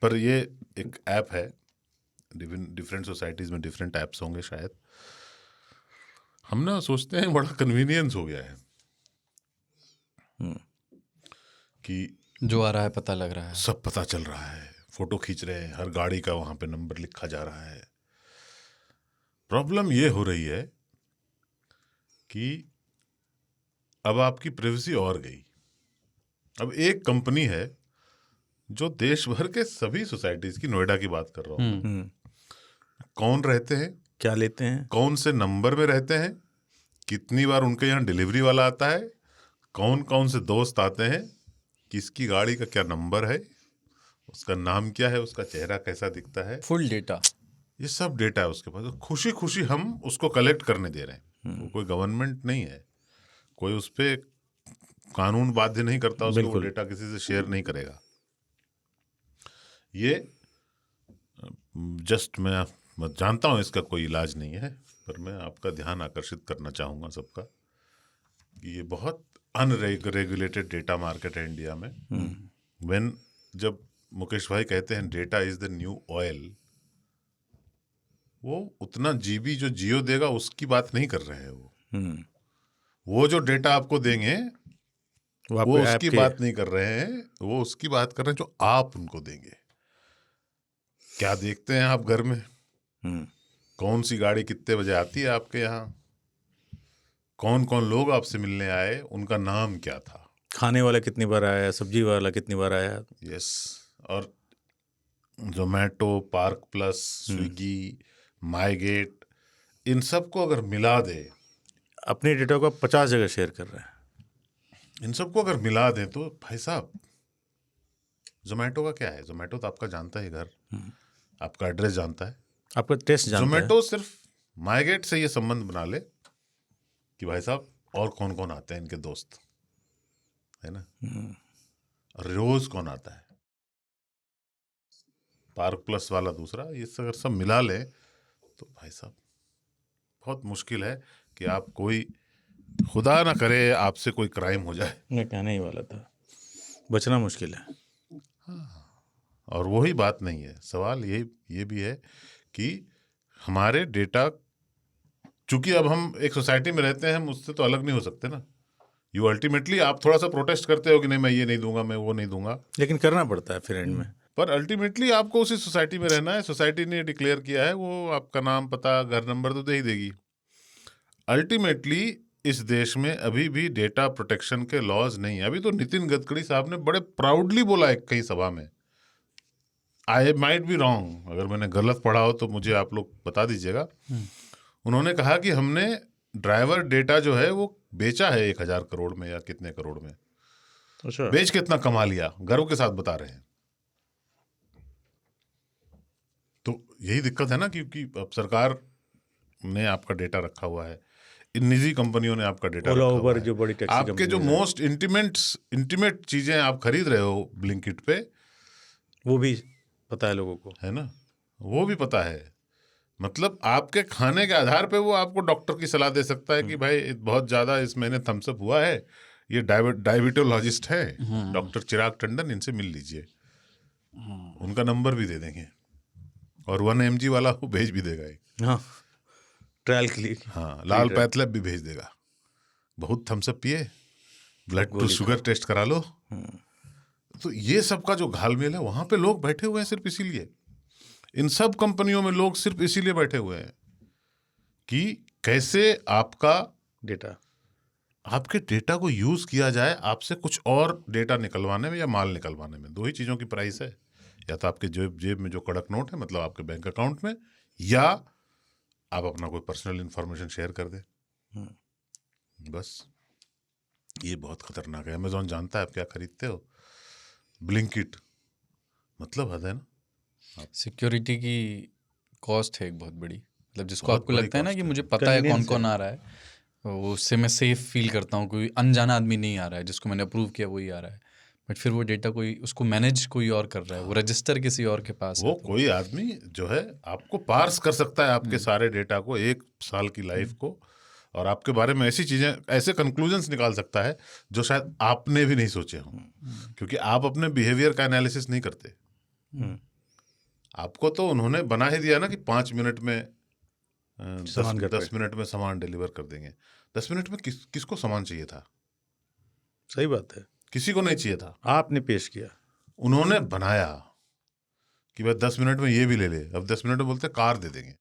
पर ये एक ऐप है, डिफरेंट सोसाइटीज़ में डिफरेंट ऐप्स होंगे शायद। हम ना सोचते हैं बड़ा कन्वीनियंस हो गया है कि जो आ रहा है पता लग रहा है, सब पता चल रहा है, फोटो खींच रहे हैं, हर गाड़ी का वहाँ पे नंबर लिखा जा रहा है। प्रॉब्लम ये हो रही है कि अब आपकी प्राइवेसी और गई। अब एक कंपनी है जो देश भर के सभी सोसाइटीज की, नोएडा की बात कर रहा हूँ, कौन रहते हैं, क्या लेते हैं, कौन से नंबर में रहते हैं, कितनी बार उनके यहाँ डिलीवरी वाला आता है, कौन कौन से दोस्त आते हैं, किसकी गाड़ी का क्या नंबर है, उसका नाम क्या है, उसका चेहरा कैसा दिखता है, फुल डेटा, ये सब डेटा है उसके पास। खुशी खुशी हम उसको कलेक्ट करने दे रहे हैं। वो कोई गवर्नमेंट नहीं है, कोई उस पर कानून बाध्य नहीं करता उसको, वो डेटा किसी से शेयर नहीं करेगा। ये जस्ट मैं जानता हूँ इसका कोई इलाज नहीं है, पर मैं आपका ध्यान आकर्षित करना चाहूँगा सबका कि ये बहुत अनरेगुलेटेड डेटा मार्केट है इंडिया में। जब मुकेश भाई कहते हैं data is the new oil, वो उतना जीबी जो जियो देगा उसकी बात नहीं कर रहे हैं। वो जो डेटा आपको देंगे वो उसकी बात नहीं कर रहे हैं, वो उसकी बात कर रहे हैं जो आप उनको देंगे। क्या देखते हैं आप घर में, कौन सी गाड़ी कितने बजे आती है आपके यहाँ, कौन कौन लोग आपसे मिलने आए, उनका नाम क्या था, खाने वाला कितनी बार आया, सब्जी वाला कितनी बार आया। यस। और जोमेटो, पार्क प्लस, स्विगी, माई गेट, इन सब को अगर मिला दे, अपने डेटा को 50 जगह शेयर कर रहे हैं, इन सबको अगर मिला दें तो भाई साहब, जोमेटो का क्या है, जोमेटो तो आपका जानता है घर, आपका एड्रेस जानता है, आपका टेस्ट जानता है। जोमेटो सिर्फ माईगेट से ये संबंध बना ले कि भाई साहब और कौन कौन आते हैं इनके दोस्त, है ना, रोज कौन आता है, पार्क प्लस वाला दूसरा, ये अगर सब मिला ले तो भाई साहब बहुत मुश्किल है कि आप कोई, खुदा ना करे आपसे कोई क्राइम हो जाए। मैं कहने ही वाला था, बचना मुश्किल है। और वही बात नहीं है, सवाल ये भी है कि हमारे डेटा, चूंकि अब हम एक सोसाइटी में रहते हैं, हम उससे तो अलग नहीं हो सकते ना। यू अल्टीमेटली आप थोड़ा सा प्रोटेस्ट करते हो कि नहीं मैं ये नहीं दूंगा, मैं वो नहीं दूंगा, लेकिन करना पड़ता है फिर एंड में। पर अल्टीमेटली आपको उसी सोसाइटी में रहना है। सोसाइटी ने डिक्लेयर किया है, वो आपका नाम, पता, घर नंबर तो दे ही देगी। अल्टीमेटली इस देश में अभी भी डेटा प्रोटेक्शन के लॉज नहीं है। अभी तो नितिन गडकरी साहब ने बड़े प्राउडली बोला है कई सभा में, आई माइट बी रॉन्ग, अगर मैंने गलत पढ़ा हो तो मुझे आप लोग बता दीजिएगा। उन्होंने कहा कि हमने ड्राइवर डेटा जो है वो बेचा है 1000 करोड़ में या कितने करोड़ में, अच्छा, बेच के इतना कमा लिया, गर्व के साथ बता रहे हैं। तो यही दिक्कत है ना, क्योंकि अब सरकार ने आपका डेटा रखा हुआ है, इन निजी कंपनियों ने आपका डेटा रखा हुआ है, जो बड़ी टैक्सी आपके जो मोस्ट इंटीमेट चीजें आप खरीद रहे हो ब्लिंकिट पे, वो भी पता है लोगों को, है ना, वो भी पता है। मतलब आपके खाने के आधार पे वो आपको डॉक्टर की सलाह दे सकता है कि भाई बहुत ज्यादा इस महीने थम्सअप हुआ है, ये डायबिटोलॉजिस्ट है डॉक्टर चिराग टंडन, इनसे मिल लीजिए, उनका नंबर भी दे देंगे, और 1 mg वाला वो भेज भी देगा एक, हाँ, ट्रायल के लिए, हाँ, लाल पैथलैब भी भेज देगा, बहुत थम्सअप पिए, ब्लड टू शुगर टेस्ट करा लो। तो ये सब का जो घालमेल है, वहां पे लोग बैठे हुए हैं सिर्फ इसीलिए, इन सब कंपनियों में लोग सिर्फ इसीलिए बैठे हुए हैं कि कैसे आपके डेटा को यूज किया जाए, आपसे कुछ और डेटा निकलवाने में या माल निकलवाने में। दो ही चीजों की प्राइस है, या तो आपके जेब में जो कड़क नोट है, मतलब आपके बैंक अकाउंट में, या आप अपना कोई पर्सनल इंफॉर्मेशन शेयर कर दे। बस ये बहुत खतरनाक है। अमेजॉन जानता है आप क्या खरीदते हो, ब्लिंकिट, मतलब हद है ना। सिक्योरिटी की कॉस्ट है एक बहुत बड़ी, मतलब जिसको आपको लगता है ना कि मुझे पता है कौन कौन आ रहा है, वो उससे मैं सेफ फील करता हूँ, कोई अनजाना आदमी नहीं आ रहा है, जिसको मैंने अप्रूव किया वही आ रहा है, बट फिर वो डेटा कोई उसको मैनेज कोई और कर रहा है, वो रजिस्टर किसी और के पास वो है, तो कोई आदमी जो है आपको पार्स कर सकता है आपके सारे डेटा को, 1 साल की लाइफ को, और आपके बारे में ऐसी चीजें, ऐसे कंक्लूजन्स निकाल सकता है जो शायद आपने भी नहीं सोचे हों, क्योंकि आप अपने बिहेवियर का एनालिसिस नहीं करते। आपको तो उन्होंने बना ही दिया ना कि 5 मिनट में सामान घर पे। 10 मिनट में सामान डिलीवर कर देंगे। 10 मिनट में किसको सामान चाहिए था? सही बात है, किसी को नहीं चाहिए था। आपने पेश किया। उन्होंने बनाया कि भाई 10 मिनट में ये भी ले ले। अब 10 मिनट में बोलते कार दे देंगे।